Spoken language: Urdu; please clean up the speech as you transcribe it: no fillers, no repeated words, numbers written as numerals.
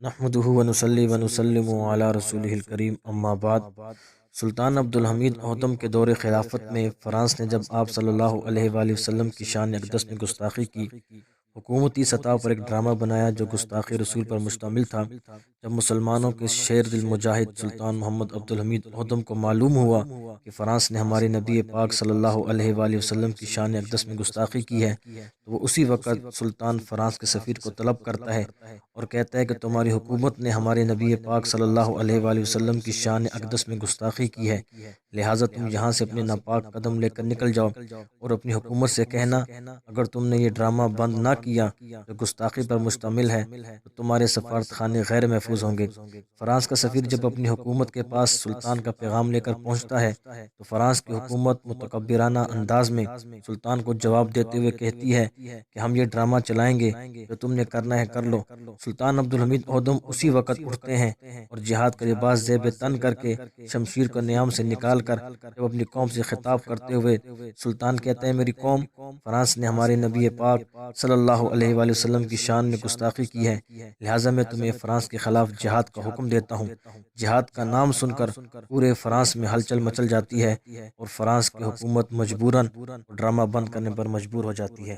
نحمدہ ونصلی ونسلم علی رسولہ الکریم، اما بعد۔ سلطان عبدالحمید اوہدم کے دور خلافت میں فرانس نے جب آپ صلی اللہ علیہ وآلہ وسلم کی شان اقدس میں گستاخی کی، حکومتی سطح پر ایک ڈرامہ بنایا جو گستاخی رسول پر مشتمل تھا۔ جب مسلمانوں کے شیر دل مجاہد سلطان محمد عبدالحمید اوہدم کو معلوم ہوا کہ فرانس نے ہمارے نبی پاک صلی اللہ علیہ وآلہ وسلم کی شان اقدس میں گستاخی کی ہے، تو وہ اسی وقت سلطان فرانس کے سفیر کو طلب کرتا ہے اور کہتا ہے کہ تمہاری حکومت نے ہمارے نبی پاک صلی اللہ علیہ وآلہ وسلم کی شان اقدس میں گستاخی کی ہے، لہٰذا تم یہاں سے اپنے ناپاک قدم لے کر نکل جاؤ اور اپنی حکومت سے کہنا اگر تم نے یہ ڈرامہ بند نہ کیا جو گستاخی پر مشتمل ہے تو تمہارے سفارت خانے غیر محفوظ ہوں گے۔ فرانس کا سفیر جب اپنی حکومت کے پاس سلطان کا پیغام لے کر پہنچتا ہے تو فرانس کی حکومت متکبرانہ انداز میں سلطان کو جواب دیتے ہوئے کہتی ہے کہ ہم یہ ڈرامہ چلائیں گے، جو تم نے کرنا ہے کر لو۔ سلطان عبدالحمید اوہدم اسی وقت اٹھتے ہیں اور جہاد کا لباس زیب تن کر کے شمشیر کو نیام سے نکال کر جب اپنی قوم سے خطاب کرتے ہوئے سلطان کہتے ہیں میری قوم، فرانس نے ہمارے نبی پاک صلی اللہ علیہ وآلہ وسلم کی شان میں گستاخی کی ہے، لہٰذا میں تمہیں فرانس کے خلاف جہاد کا حکم دیتا ہوں۔ جہاد کا نام سن کر پورے فرانس میں ہلچل مچل جاتی ہے اور فرانس کی حکومت مجبوراً ڈرامہ بند کرنے پر مجبور ہو جاتی ہے۔